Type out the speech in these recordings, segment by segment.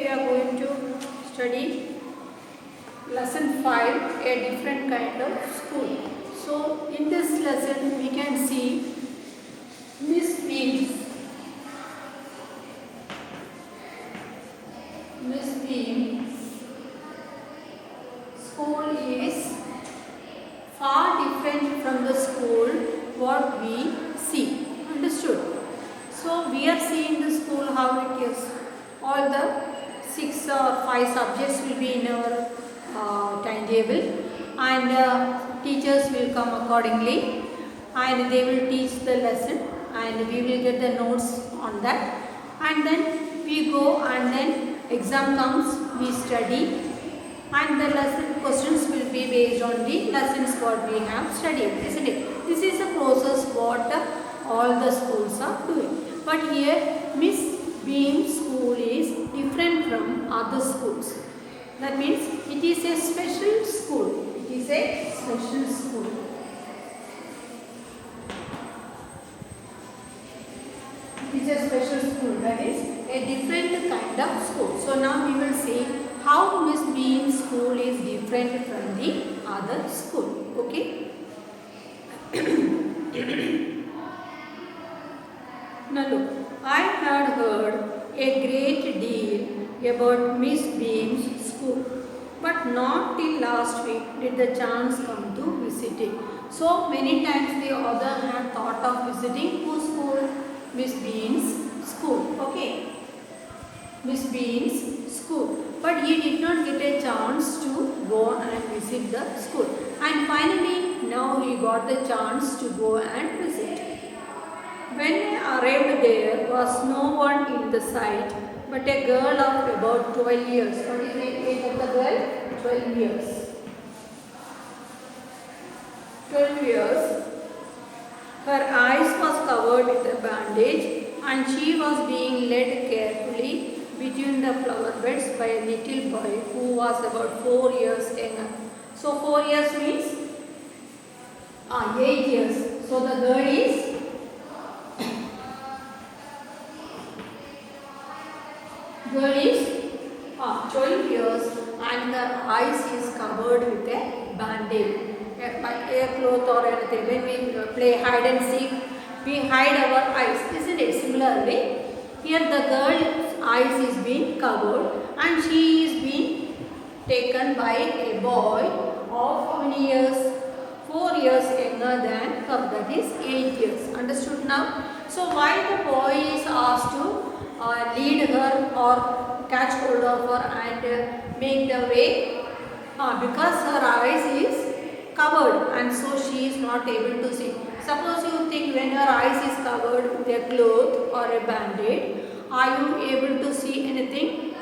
we are going to study lesson 5, a different kind of school. So in this lesson we can see Miss Beam's school is far different from the school what we see. Understood? So we are seeing the school how it is. All the 6 or 5 subjects will be in our timetable, and teachers will come accordingly, and they will teach the lesson, and we will get the notes on that, and then we go, and then exam comes, we study, and the lesson questions will be based on the lessons what we have studied, isn't it? This is a process what all the schools are doing. But here Miss Beam's school is different from other schools. That means it is a special school. It is a special school. It is a special school. That is a different kind of school. So now we will see how Miss Beam's school is different from the other school. Okay. Now look, I had heard a great deal about Miss Beam's school, but not till last week did the chance come to visit it. So many times the author had thought of visiting whose school? Miss Beam's school. Okay. Miss Beam's school. But he did not get a chance to go and visit the school. And finally, now he got the chance to go and visit. When I arrived there was no one in the sight but a girl of about 12 years. What is the age of the girl? 12 years. 12 years. Her eyes was covered with a bandage and she was being led carefully between the flower beds by a little boy who was about 4 years younger. So 4 years means 8 years. So the girl is 12 years and her eyes is covered with a bandage, a cloth or anything. When we play hide and seek, we hide our eyes, isn't it? Similarly, here the girl's eyes is being covered and she is being taken by a boy of how many years? 4 years younger than her, that is 8 years. Understood now? So why the boy is asked to lead her or catch hold of her and make the way? Because her eyes is covered and so she is not able to see. Suppose you think when your eyes is covered with a cloth or a bandage, are you able to see anything?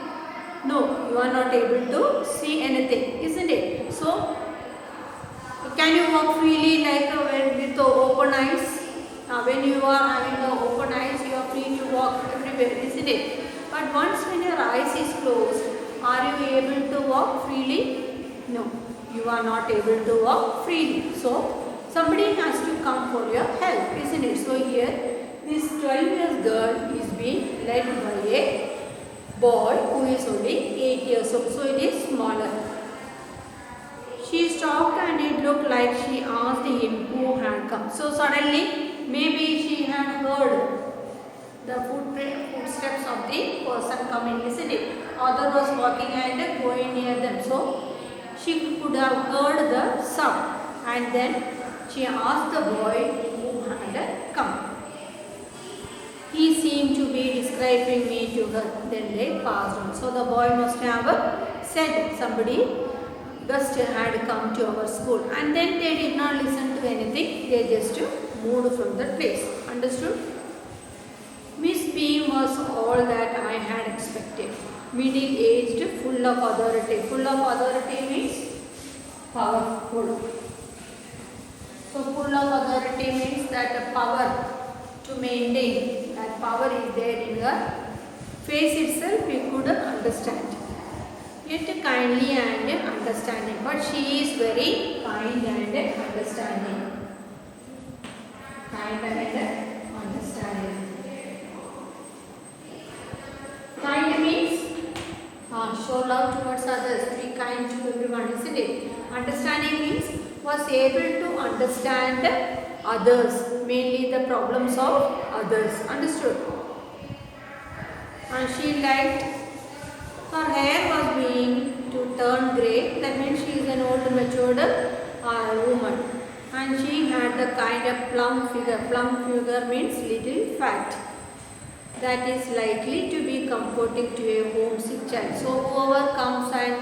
No, you are not able to see anything, isn't it? So, can you walk freely like with the open eyes? When you are having the open eyes, you are free to walk everywhere, isn't it? But once when your eyes is closed, are you able to walk freely? No, you are not able to walk freely. So, somebody has to come for your help, isn't it? So, here, this 12 years girl is being led by a boy who is only 8 years old. So, it is smaller. She stopped and it looked like she asked him who had come. So suddenly, maybe she had heard the footsteps of the person coming, isn't it? Other was walking and going near them. So she could have heard the sound and then she asked the boy who had come. He seemed to be describing me to her. Then they passed on. So the boy must have said somebody just had come to our school, and then they did not listen to anything, they just moved from the place. Understood? Miss Beam was all that I had expected. Middle-aged, full of authority. Full of authority means powerful. So full of authority means that power to maintain, that power is there in her face itself, we could understand. Yet kindly and understanding, but she is very kind and understanding. Kind and understanding. Kind means show love towards others, to be kind to everyone, isn't it? Understanding means was able to understand others, mainly the problems of others. Understood? And she liked her hair was being to turn grey. That means she is an old matured woman. And she had the kind of plump figure. Plump figure means little fat. That is likely to be comforting to a homesick child. So whoever comes and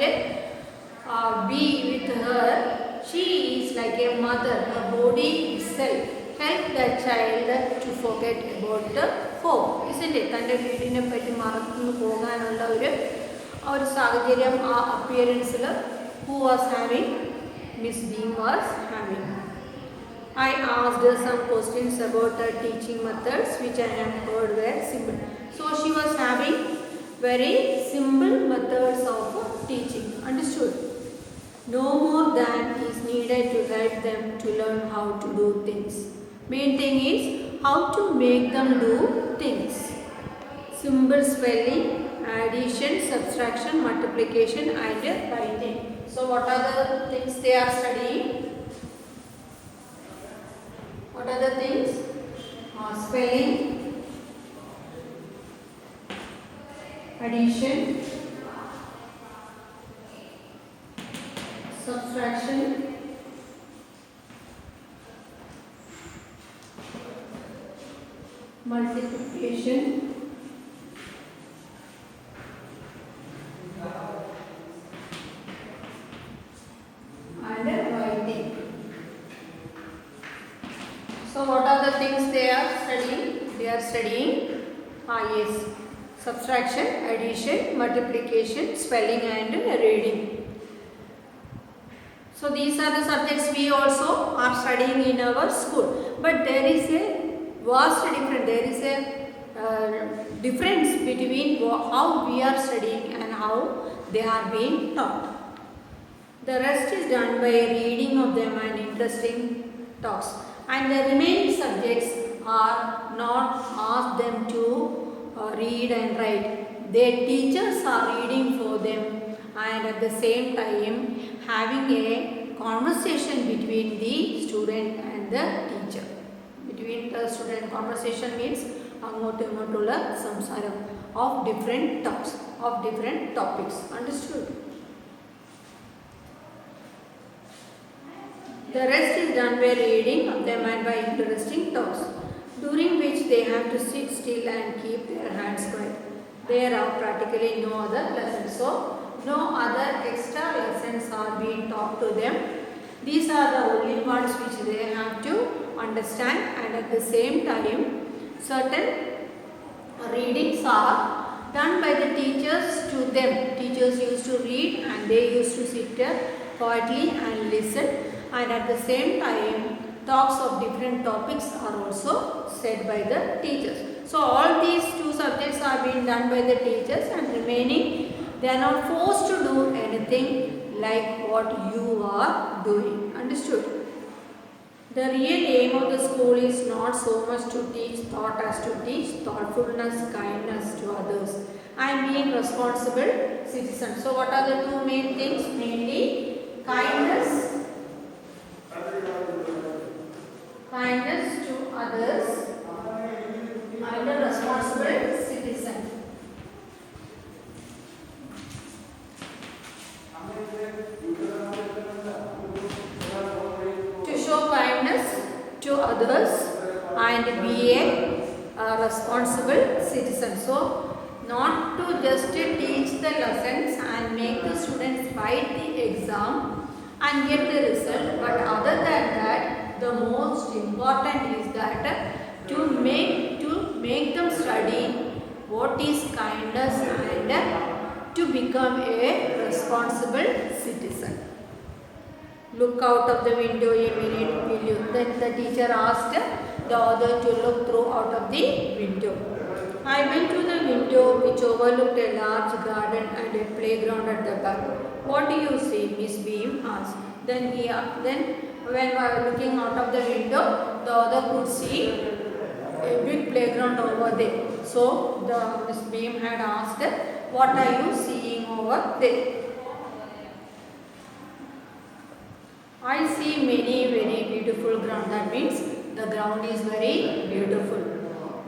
be with her, she is like a mother. Her body itself help the child to forget about the home, isn't it? തൻ്റെ വീടിനെ പറ്റി മറന്നു പോകാനുള്ള ഒരു സാഹചര്യം ആ അപ്പിയറൻസിൽ who was having, Miss Beam was having. I asked her some questions about her teaching methods which I have heard were simple. So she was having very simple methods of teaching. Understood? No more than is needed to help them to learn how to do things. Main thing is how to make them do things. Simple spelling, addition, subtraction, multiplication and writing. So what are the things they are studying? What are the things? Spelling, addition, subtraction, multiplication, and writing. So what are the things they are studying? They are studying yes, subtraction, addition, multiplication, spelling and reading. So these are the subjects we also are studying in our school. But there is a vast difference. There is a difference between how we are studying and how they are being taught. The rest is done by reading of them and interesting talks. And the remaining subjects are not asked them to read and write. Their teachers are reading for them and at the same time having a conversation between the student and the teacher. Between the student, conversation means അങ്ങോട്ടും ഇങ്ങോട്ടുള്ള സംസാരം of different talks, of different topics. Understood? The rest is done by reading of them and by interesting talks, during which they have to sit still and keep their hands quiet. There are practically no other lessons. So, no other extra lessons are being taught to them. These are the only ones which they have to understand, and at the same time, certain readings are done by the teachers to them. Teachers used to read and they used to sit there quietly and listen. And at the same time, talks of different topics are also said by the teachers. So all these two subjects are being done by the teachers, and remaining they are not forced to do anything like what you are doing. Understood? The real aim of the school is not so much to teach thought as to teach thoughtfulness, kindness to others and being responsible citizens. So what are the two main things? Mainly kindness to others and a responsible citizen. To show kindness to others and be a responsible citizen. So not to just teach the lessons and make the students write the exam and get the result, but other than that, the most important is that to make them study what is kindness and to become a responsible citizen. Look out of the window a minute, will you? Then the teacher asked the other to look through out of the window. I went to the window which overlooked a large garden and a playground at the back. What do you see? Miss Beam asked. Then when looking out of the window, the other could see a big playground over there. So the Miss Beam had asked, what are you seeing over over there. I see many very beautiful ground. That means the ground is very beautiful.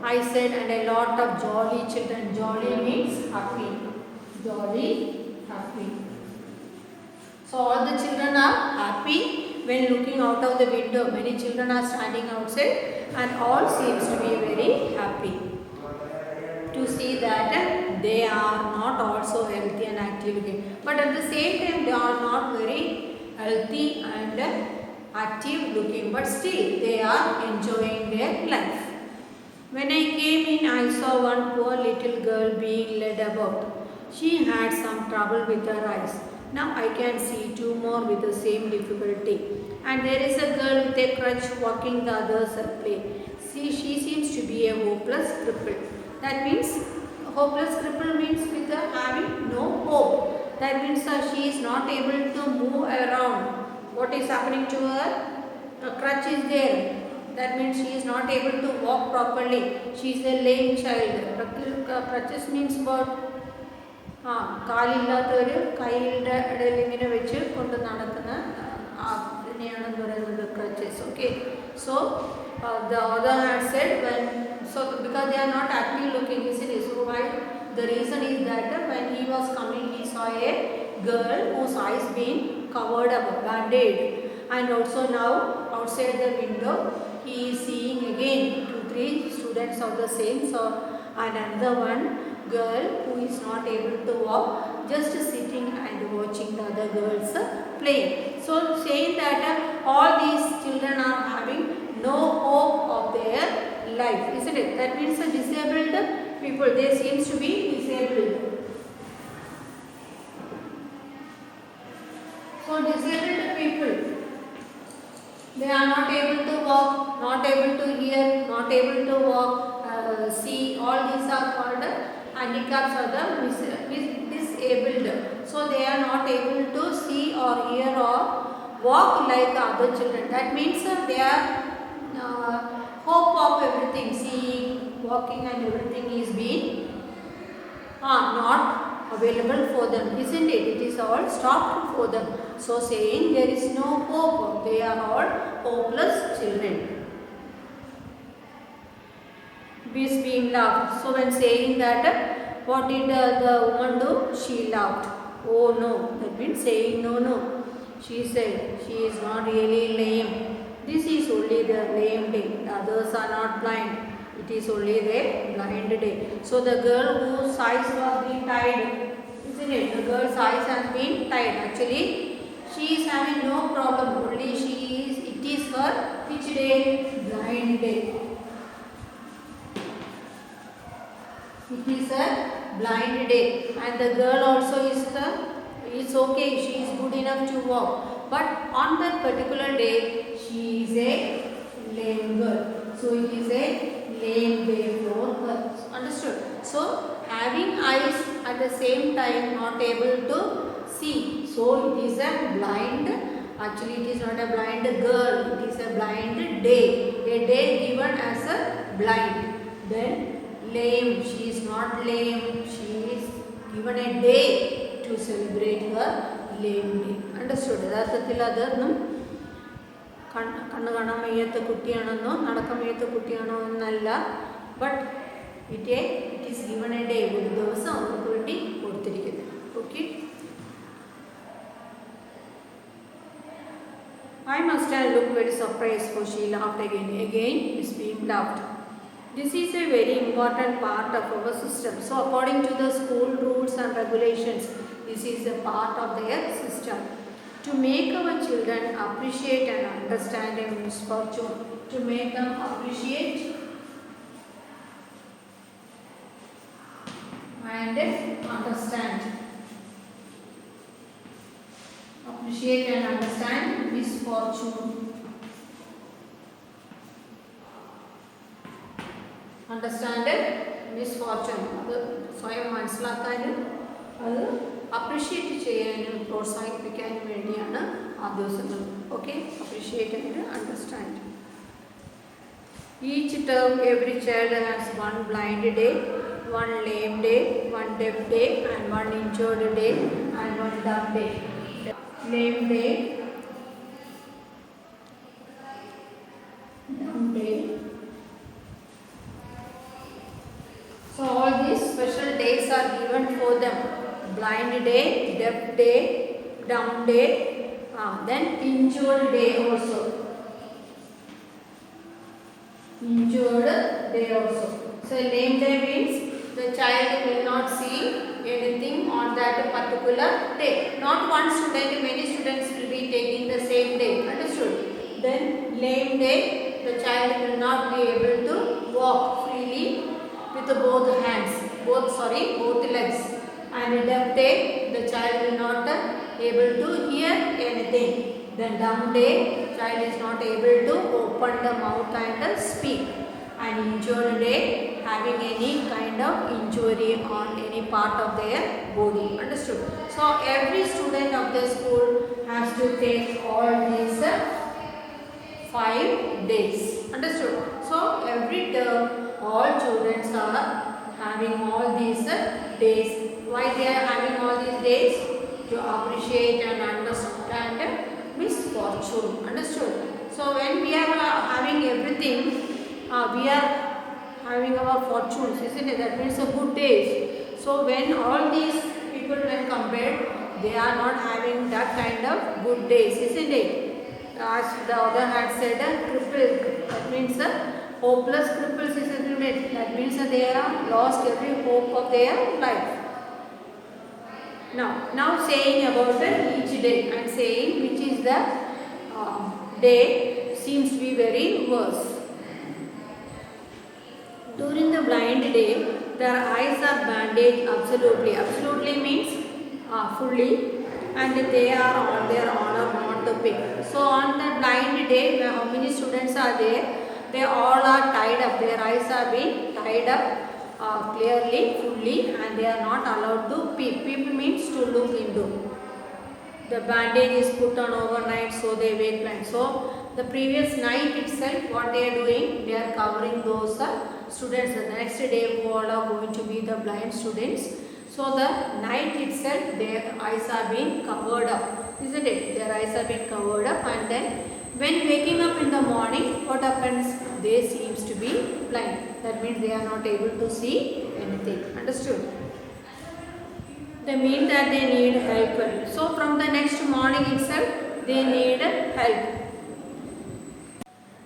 I said, and a lot of jolly children. Jolly means happy. Jolly, happy. So all the children are happy when looking out of the window. Many children are standing outside and all seems to be very happy to see that they are not also healthy and active again. But at the same time they are not very healthy and active looking, but still they are enjoying their life. When I came in, I saw one poor little girl being led about. She had some trouble with her eyes. Now I can see two more with the same difficulty. And there is a girl with a crutch walking the others at play. See, she seems to be a hopeless cripple. That means, hopeless cripple means with having no hope. That means she is not able to move around. What is happening to her? A crutch is there. That means she is not able to walk properly. She is a lame child. Crutches means about കാലില്ലാത്തവർ കൈയുടെ ഇടയിൽ ഇങ്ങനെ വെച്ച് കൊണ്ട് നടക്കുന്ന അതിനെയാണെന്ന് പറയുന്നത് crutches. Okay. So the other had said when because they are not active looking, isn't it? So why? The reason is that when he was coming, he saw a girl whose eyes being covered up, bandaged, and also now outside the window he is seeing again 2-3 students of the same. So and another one girl who is not able to walk, just sitting and watching the other girls playing. So saying that all these children are having no hope of their life, isn't it? That means the disabled people, they seems to be disabled. So disabled people, they are not able to walk, not able to hear, not able to walk, see. All these are called handicaps or the disabled. So they are not able to see or hear or walk like other children. That means they are hope of everything, seeing, walking and everything is being not available for them, isn't it? It is all stopped for them. So saying there is no hope, they are all hopeless children. Is being laughed. So when saying that, what did the woman do? She laughed. Oh no, that means saying no. She said she is not really lame. This is only their lame day. The others are not blind. It is only their blind day. So the girl whose eyes was being tied, isn't it? The girl's eyes has been tied. Actually, she is having no problem. Only it is her which day? Blind day. It is a blind day, and the girl also is okay. She is good enough to walk, but on that particular day she is a lame girl. So it is a lame day for her. Understood? So having eyes at the same time not able to see. So it is a blind. Actually, it is not a blind girl. It is a blind day. A day given as a blind. Then lame, she is not lame, she is given a day to celebrate her lame day. Understood? യഥാർത്ഥത്തിൽ അതൊന്നും കണ്ണു കാണാൻ വയ്യാത്ത കുട്ടിയാണെന്നോ നടക്കാൻ വയ്യാത്ത കുട്ടിയാണോ എന്നല്ല, but it is given A day, ഒരു ദിവസം അവർക്ക് വേണ്ടി കൊടുത്തിരിക്കുന്നത്. Okay. I must have looked very surprised, for she laughed again. Again is being laughed. This is a very important part of our system. So according to the school rules and regulations, this is a part of their system. To make our children appreciate and understand a misfortune, to make them appreciate and understand. Appreciate and understand misfortune. Understand misfortune. അത് സ്വയം മനസ്സിലാക്കാനും അത് appreciate ചെയ്യാനും പ്രോത്സാഹിപ്പിക്കാനും വേണ്ടിയാണ് ആ ദിവസങ്ങൾ. Okay. Appreciate and understand. Each term every child has one blind day one lame day, one deaf day, and one injured day, and one dumb day. Lame day, dumb day. So all these special days are given for them. Blind day, deaf day, dumb day, then injured day also. Injured day also. So lame day means the child will not see anything on that particular day. Not one student, many students will be taking the same day. Understood? Then lame day, the child will not be able to walk freely with both hands, both legs. And deaf day, the child will not able to hear anything. Then dumb day, child is not able to open the mouth and speak. And injured day, having any kind of injury on any part of their body. Understood? So every student of the school has to take all these 5 days. Understood? So every term all children are having all these days. Why they are having all these days? To appreciate and understand misfortune. Understood? So when we are having everything, we are having our fortunes, isn't it? That means a good days. So when all these people when compared, they are not having that kind of good days, isn't it? As the other had said, crippled. That means hopeless cripples, isn't it? That means they have lost every hope of their life. Now saying about each day, I am saying which is the day seems to be very worse. During the blind day, their eyes are bandaged absolutely. Absolutely means fully, and they are on their honor not to pick. So on the blind day, how many students are there? They all are tied up. Their eyes are being tied up clearly, fully, and they are not allowed to peep. Peep means to look into. The bandage is put on overnight, so they wake blind. So the previous night itself, what they are doing, they are covering those students. The next day, who all are going to be the blind students. So the night itself, their eyes are being covered up, isn't it? Their eyes are being covered up, and then when waking up in the morning, what happens? They seems to be blind. That means they are not able to see anything. Understood? They mean that they need help. So from the next morning itself, they need help.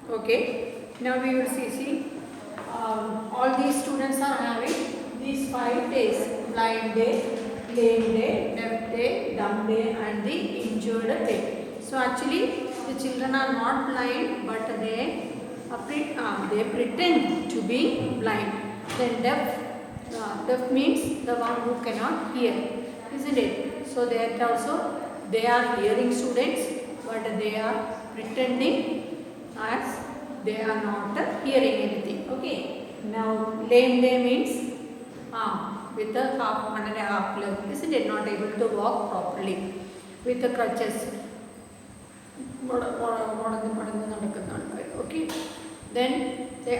Okay. Now we will see. All these students are having these 5 days: blind day, lame day, deaf day, dumb day, and the injured day. So actually, the children are not blind, but they pretend to be blind. Then deaf means the one who cannot hear, isn't it? So that also they are hearing students, but they are pretending as they are not hearing anything. Okay. Now lame day means with a half 1.5 leg, isn't it? Not able to walk properly with the crutches. Okay. Then they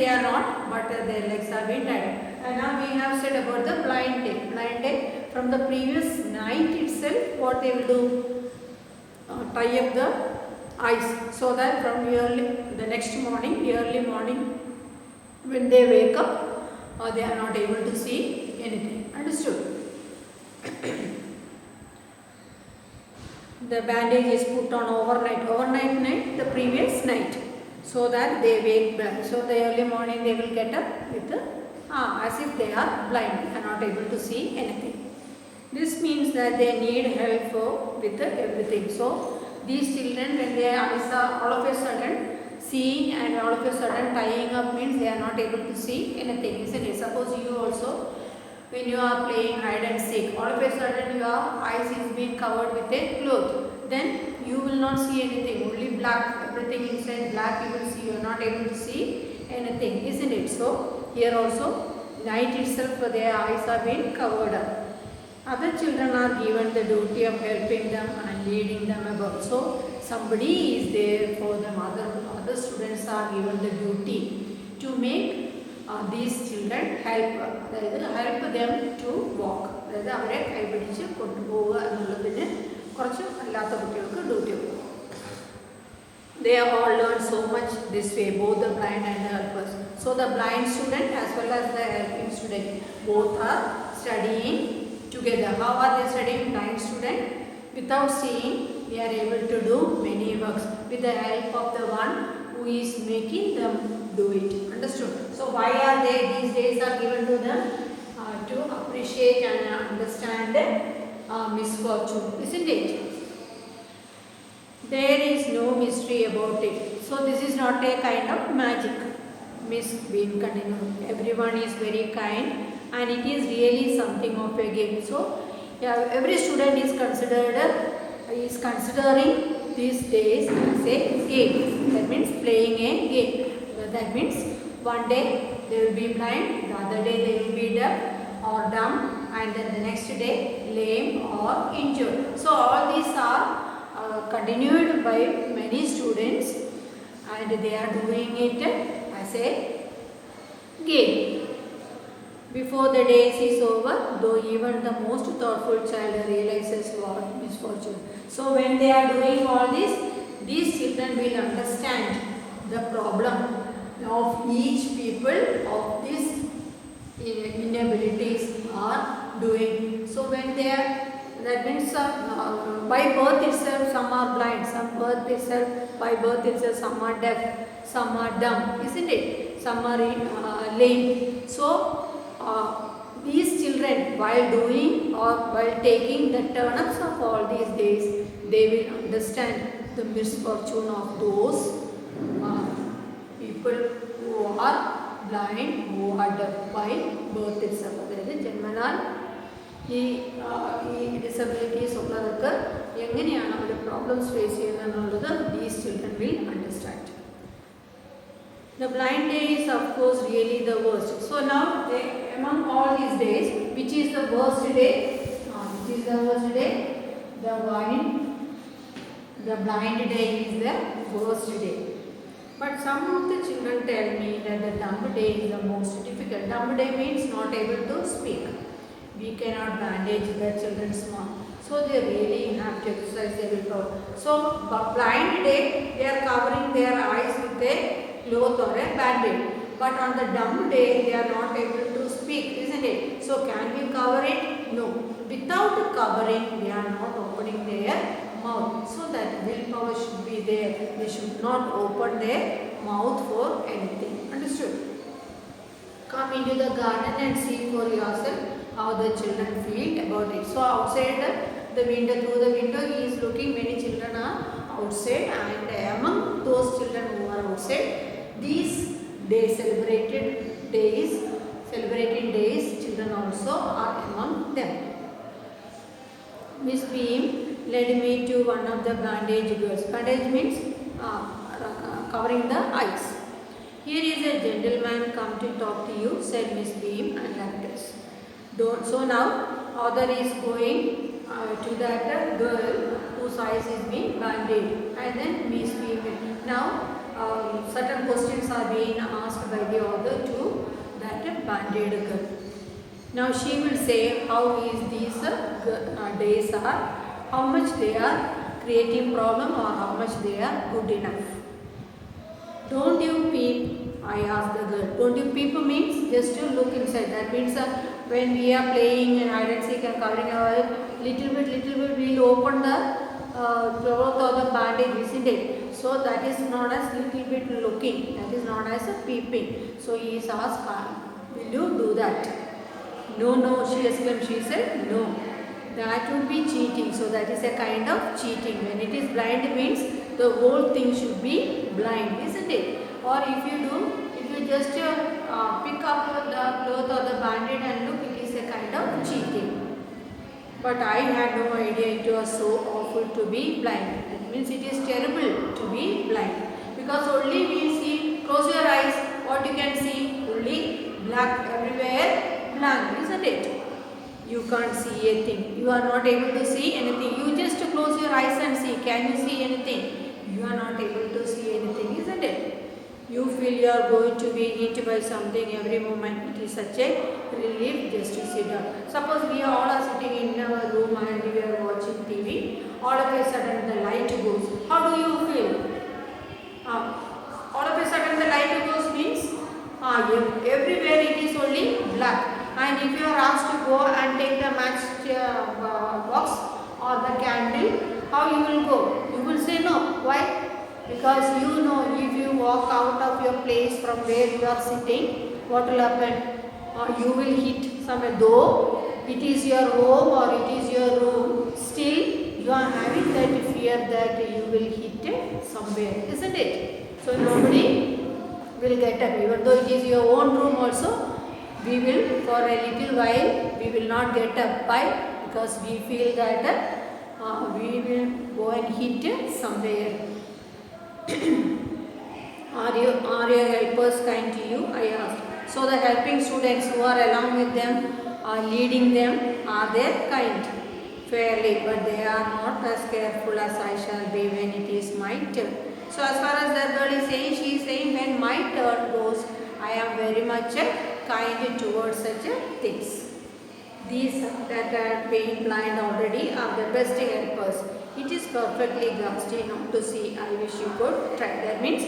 are not, but their legs are being tied. And now we have said about the blind day. Blind day, from the previous night itself, what they will do? Tie up the eyes, so that from the next morning, early morning, when they wake up, they are not able to see anything. Understood? The bandage is put on overnight night, the previous night, so that they wake blind. So the early morning they will get up with as if they are blind and not able to see anything. This means that they need help with everything. So these children, when they are all of a sudden seeing and all of a sudden tying up, means they are not able to see anything, isn't it? Suppose you also, when you are playing hide and seek, all of a sudden your eyes is being covered with a cloth, then you will not see anything, only black, everything inside black you will see, you are not able to see anything, isn't it? So here also, night itself their eyes are being covered up. Other children are given the duty of helping them and leading them about. So somebody is there for them. Other students are given the duty to make these children help them to walk. അതായത് അവരെ കൈപിടിച്ച് കൊണ്ടുപോവുക എന്നുള്ളതിന് കുറച്ച് അല്ലാത്ത കുട്ടികൾക്ക് duty കൊടുക്കും. They all learn so much this way, both the blind and the helpers. So the blind student as well as the helping student, both are studying together. How are they studying? Blind student, without seeing, they are able to do many works with the help of the one who is making them do it. Understood? So why are they, these days are given to them to appreciate and understand misfortune, isn't it? There is no mystery about it. So this is not a kind of magic. Miss Beam continued. Everyone is very kind and it is really something of a game. So yeah, every student is considering these days as a game. That means playing a game. That means one day they will be blind, the other day they will be deaf or dumb, and then the next day lame or injured. So all these are continued by many students and they are doing it as a game. Before the days is over, though even the most thoughtful child realizes what misfortune. So when they are doing all this, these children will understand the problem of each people of these inabilities are doing. So when they are, that means by birth itself some are blind, by birth itself some are deaf, some are dumb, isn't it? Some are lame. So these children, while doing or while taking the turn-ups of all these days, they will understand the misfortune of those people who are blind, who are deaf by birth itself. അതായത് ജന്മനാൽ ഈ disabilities ഉള്ളവർക്ക് എങ്ങനെയാണ് അവർ problems face ചെയ്യുന്നതെന്നുള്ളത് these children will understand. The blind day is of course really the worst. So now among all these days, which is the worst day? Which is the worst day? The blind day is the worst day. But some of the children tell me that the dumb day is the most difficult. Dumb day means not able to speak. We cannot bandage the children's mouth. So they really have to exercise their willpower. So blind day, they are covering their eyes with a cloth or a bandage. But on the dumb day, they are not able to speak, isn't it? So can we cover it? No. Without covering, they are not opening their mouth. So that willpower should be there. They should not open their mouth for anything. Understood? Come into the garden and see for yourself how the children feel about it. So outside the window, through the window, he is looking. Many children are outside, and among those children who are outside, these celebrating days, children also are among them. Miss Beam led me to one of the bandage girls. Bandage means covering the eyes. Here is a gentleman come to talk to you, said Miss Beam, and like this. So now author is going to that girl whose eyes is being bandaged, and then Miss Beam. Now certain questions are being asked by the author to that bandaged girl. Now she will say how is these days are, how much they are creating problem or how much they are good enough. Don't you peep? I asked the girl. Don't you peep means just to look inside. That means when we are playing and hide and seek and covering our little bit we'll open the cloth or the bandage, isn't it? So that is known as little bit looking. That is known as a peeping. So he is asked, will you do that? No, she exclaimed. She said, no. That would be cheating. So that is a kind of cheating. When it is blind means the whole thing should be blind, isn't it? Or if you just pick up the cloth or the bandage and look, it is a kind of cheating. But I had no idea it was so awful to be blind. It means it is terrible to be blind. Because only we see, close your eyes, what you can see? Only black everywhere, blank, isn't it? You can't see a thing. You are not able to see anything. You just close your eyes and see. Can you see anything? You are not able to see anything, isn't it? you feel you are going to be hit by something every moment. It is such a relief just to sit down. Suppose we all are sitting in our room and we are watching TV. All of a sudden the light goes. How do you feel? All of a sudden the light goes means everywhere it is only black. And if you are asked to go and take the match box or the candle, how you will go? You will say no. Why? Because you know if you walk out of your place from where you are sitting, what will happen? You will hit somewhere. Though it is your home or it is your room, still you are having that fear that you will hit somewhere, isn't it? So nobody will get up. Even though it is your own room also, we will for a little while we will not get up. Why? Because we feel that we will go and hit somewhere. Are your helpers kind to you? I asked. So the helping students who are along with them, leading them, are they kind? Fairly, but they are not as careful as I shall be when it is my turn. So as far as that girl is saying, she is saying when my turn goes, I am very much kind towards such things. These that are being blind already are the best helpers. It is perfectly ghastly not to see. I wish you could try. That means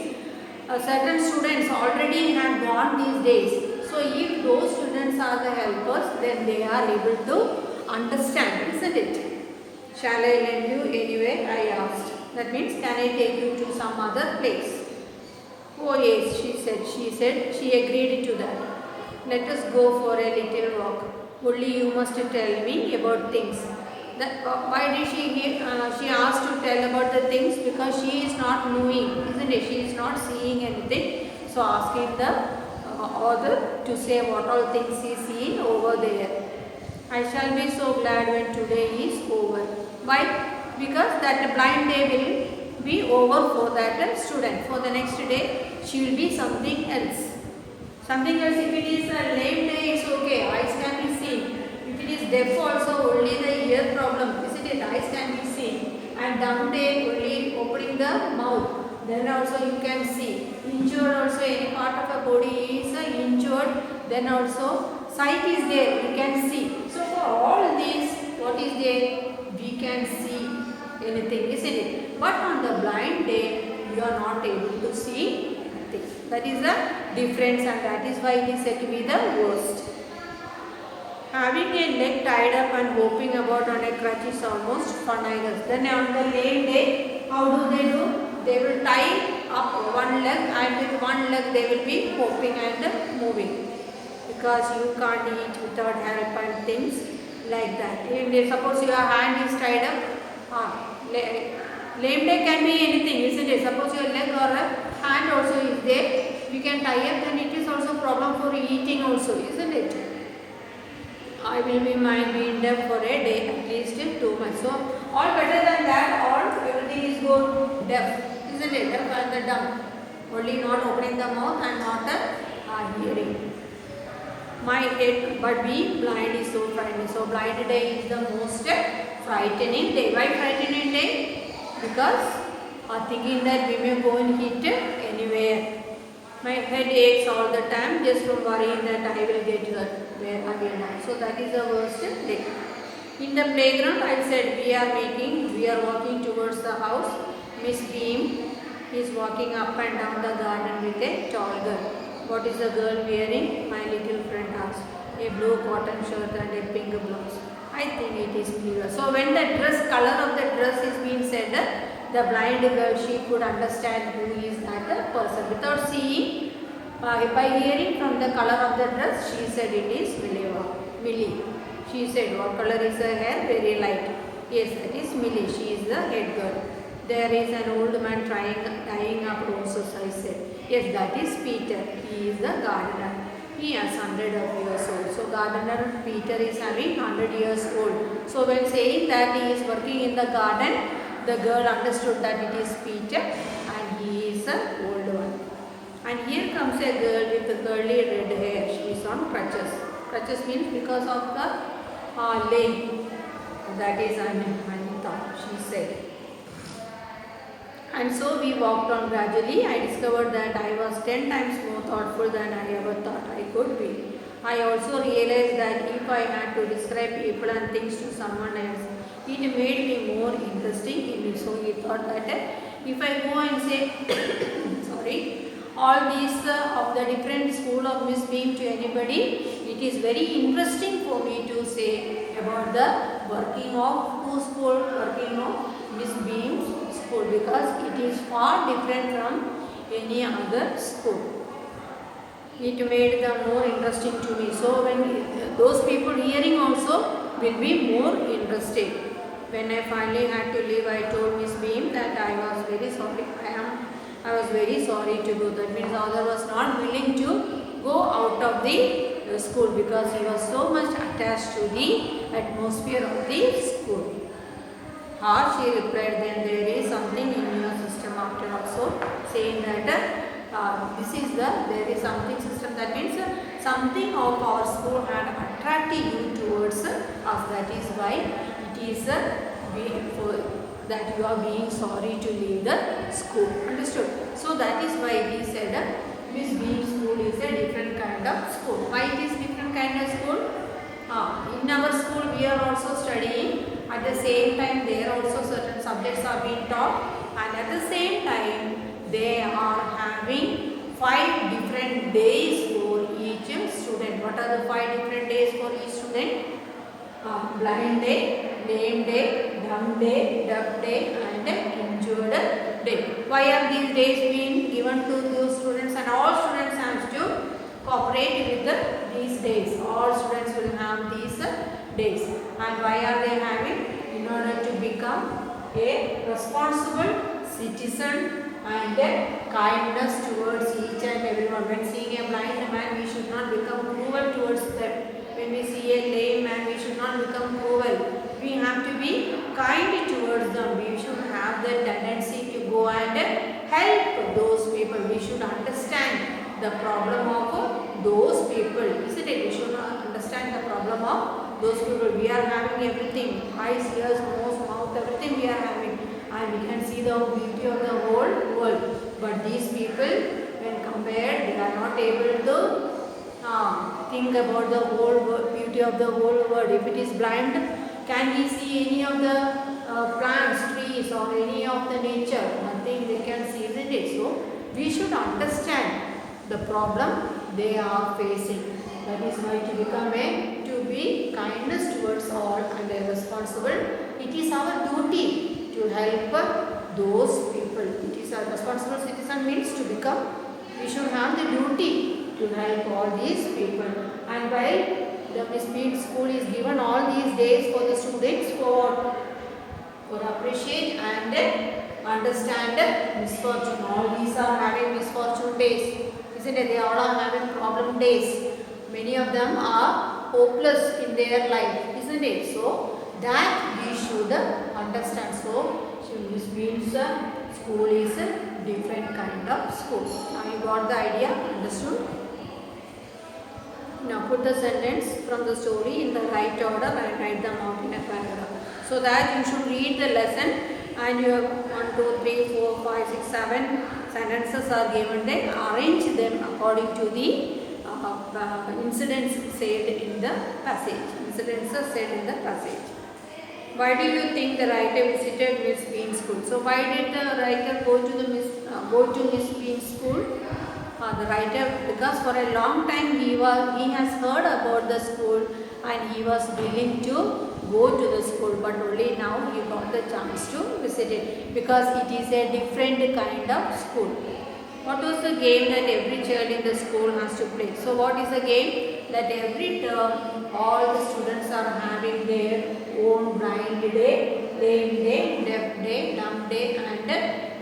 certain students already have gone these days. So if those students are the helpers, then they are able to understand, isn't it? Shall I lend you anyway? I asked. That means can I take you to some other place? Oh yes, she said. She agreed to that. Let us go for a little walk. Only you must tell me about things. Why did she asked to tell about the things? Because she is not knowing, isn't it? She is not seeing anything. So asking the author to say what all things he sees over there. I shall be so glad when today is over. Why? Because that blind day will be over for that student. For the next day, she will be something else. Something else, if it is a lame day, it's okay. Eyes can be seen. If it is deaf also, only the ear problem, isn't it? Eyes can be seen. And dumb day, only opening the mouth. Then also you can see. Injured also, any part of a body is injured. Then also sight is there, you can see. So for all these, what is there? We can see anything, isn't it? But on the blind day, you are not able to see anything. That is the difference, and that is why it is said to be the worst. Having a leg tied up and hopping about on a crutch is almost fun, I guess. Then on the lame day, how do? They will tie up one leg, and with one leg they will be hopping and moving. Because you can't eat without help and things like that. If suppose your hand is tied up, lame day can be anything, isn't it? Suppose your leg or a hand also is there, we can tie up, then it is also problem for eating also, isn't it? I will be mind up for a day, at least 2 months. So all better than that, all everything is good. Deaf, isn't it? Deaf and the dumb. Only not opening the mouth and not hearing. My head, but being blind is so frightening. So blind day is the most frightening day. Why frightening day? Because thinking that we may go and hit anywhere. My head aches all the time just from worrying that I will get hurt where again. So that is the worst day. In the playground, I said we are walking towards the house. Miss Beam is walking up and down the garden with a tall girl. What is the girl wearing? My little friend asked. A blue cotton shirt and a pink blouse. I think it is clear. So when the color of the dress is being said, the blind girl, she could understand who is that person. Without seeing, by hearing from the color of the dress, she said it is Millie. She said, what color is her hair? Very light. Yes, that is Millie. She is the head girl. There is an old man tying up roses, I said. Yes, that is Peter. He is the gardener. He has 100 years old. So gardener Peter is having 100 years old. So when saying that he is working in the garden, the girl understood that it is Peter and he is the old one. And here comes a girl with the curly red hair. She is on crutches. Crutches means because of the lame. That is Anita, she said. And so we walked on gradually. I discovered that I was 10 times more thoughtful than I ever thought I could be. I also realized that if I had to describe people and things to someone else, it made me more interesting in it. So he thought that if I go and say, sorry, all these of the different school of Miss Beam to anybody, it is very interesting for me to say about the working of whose school, working of Miss Beam's school, because it is far different from any other school. It made them more interesting to me. So when those people hearing also will be more interested. When I finally had to leave, I told Miss Beam that I was very sorry. I was very sorry to go. That means father was not willing to go out of the school because he was so much attached to the atmosphere of the school. She replied, then there is something in your system after also, saying that there is something system, that means something of our school had attracted you towards us. That is why it is that you are being sorry to leave the school. Understood? So that is why he said Miss Beam school is a different kind of school. Why it is different kind of school? In our school we are also studying. At the same time there also certain subjects are being taught, and at the same time they are having 5 different days for each student. What are the 5 different days for each student? Blind day, lame day, dumb day, deaf day and injured day. Why are these days being given to those students, and all students have to cooperate with these days. All students will have these days. And why are they having? In order to become a responsible citizen and kindness towards each and everyone. When seeing a blind man, we should not become cruel towards them. When we see a lame man, we should not become cruel. We have to be kind towards them. We should have the tendency to go and help those people. We should understand the problem of those people. Isn't it? We should understand the problem of those people. We are having everything. Eyes, ears, nose, mouth, everything we are having. And we can see the beauty of the whole world. But these people, when compared, they are not able to think about the whole beauty of the whole world. If it is blind, can he see any of the plants, trees or any of the nature? Nothing they can see, isn't it? So, we should understand the problem they are facing. That is why to be kindness towards all and a responsible. It is our duty to help those people. It is a responsible citizen means to become. We should have the duty to help all these people. And while the Miss Beam school is given all these days for the students for appreciate and understand misfortune. All these are having misfortune days. Isn't it? They all are having problem days. Many of them are hopeless in their life. Isn't it? So that we should understand. So Miss Beam's school is a different kind of school. Now you got the idea? Understood? Now put the sentence from the story in the right order and write them out in a paragraph. So that you should read the lesson and you have 1, 2, 3, 4, 5, 6, 7 sentences are given there. Arrange them according to the incidents said in the passage. Incidences said in the passage. Why do you think the writer visited Miss Beam school? So why did the writer go to Miss Beam school? The writer, because for a long time he has heard about the school and he was willing to go to the school, but only now he got the chance to visit it because it is a different kind of school. What was the game that every child in the school has to play? So what is the game? That every term all the students are having their own blind day, lame day, deaf day, dumb day and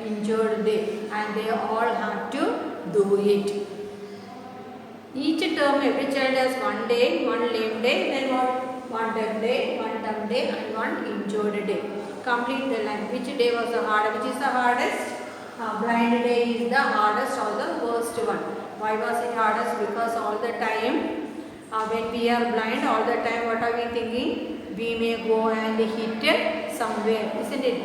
injured day, and they all have to do it. Each term every child has 1 day, 1 lame day, then one deaf day, 1 dumb day and 1 injured day. Complete the line. Which day was the hardest? Which is the hardest? Blind day is the hardest or the worst one. Why was it hardest? Because all the time when we are blind, all the time what are we thinking? We may go and hit somewhere, isn't it?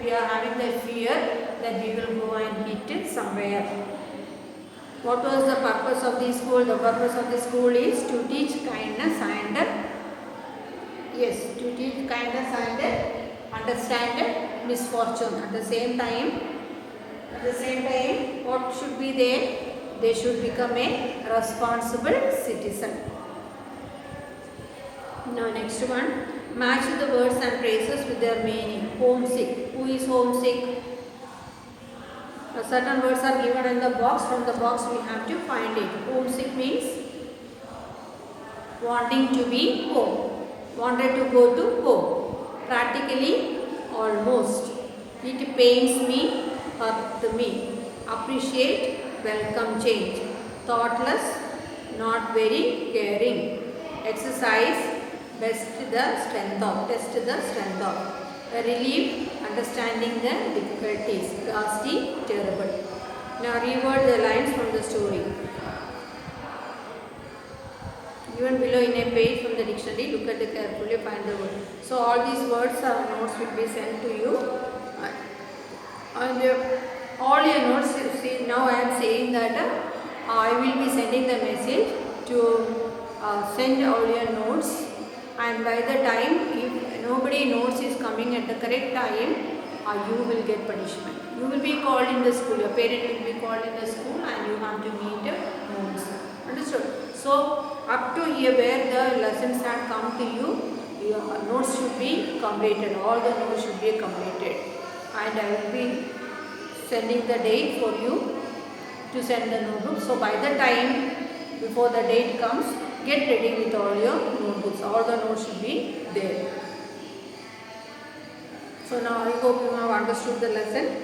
We are having the fear that we will go and hit it somewhere. What was the purpose of the school? The purpose of the school is to teach kindness and to teach kindness and understand misfortune. At the same time, what should be there? They should become a responsible citizen. Now next one, match the words and phrases with their meaning. Homesick. Who is homesick? Certain words are given in the box. From the box we have to find it. Homesick means wanting to be home. Wanted to go to home. Practically, almost. It pains me, hurt me. Appreciate, welcome change. Thoughtless, not very caring. Exercise, test the strength of. Relief, understanding the difficulties. Ghastly, terrible. Now reword the lines from the story. Given below in a page from the dictionary, look at it carefully, find the word. So all these words or notes will be sent to you. And all your notes, see, now I am saying that I will be sending the message to send all your notes, and by the time if nobody notes is coming at the correct time, you will get punishment. You will be called in the school, your parent will be called in the school and you have to meet notes. Understood? So up to here where the lessons have come to you, your notes should be completed. All the notes should be completed. And I will be sending the date for you to send the notebook. So by the time before the date comes, get ready with all your notebooks. All the notes should be there. So now I hope you have understood the lesson.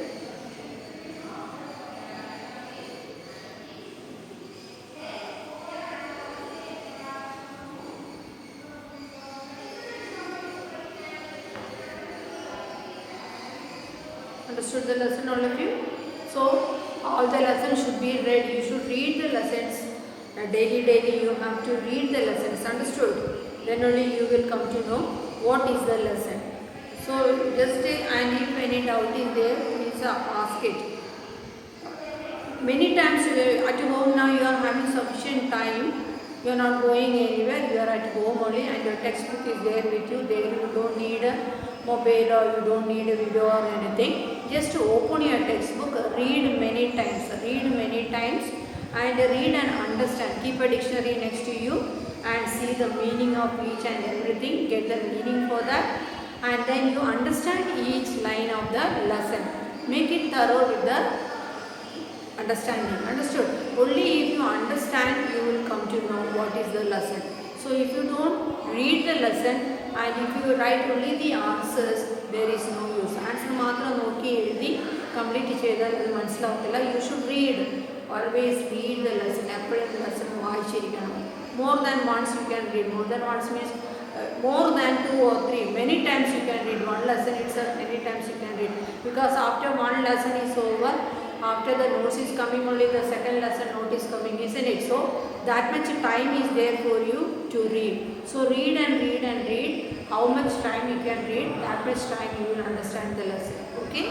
Understood the lesson, all of you? So all the lessons should be read. You should read the lessons daily. You have to read the lessons. Understood? Then only you will come to know what is the lesson. So just and if any doubt is there, please ask it. Many times at home now you are having sufficient time. You are not going anywhere. You are at home only, and your textbook is there with you. There you don't need a mobile or you don't need a video or anything. Just open your textbook, read many times, and read and understand. Keep a dictionary next to you and see the meaning of each and everything. Get the meaning for that, and then you understand each line of the lesson. Make it thorough with the understanding. Understood? Only if you understand, you will come to know what is the lesson. So if you don't read the lesson and if you write only the answers, there is no use. Answer matra noki eldi complete cheyadal manasilavutilla. You should read. Always read the lesson. Appudu lesson vaaichirikkanam. More than once you can read. More than once means more than 2 or 3. Many times you can read. One lesson itself, many times you can read. Because after one lesson is over, after the notes is coming, only the second lesson note is coming, isn't it? So that much time is there for you to read. So read and read and read. How much time you can read, that much time you will understand the lesson. Okay?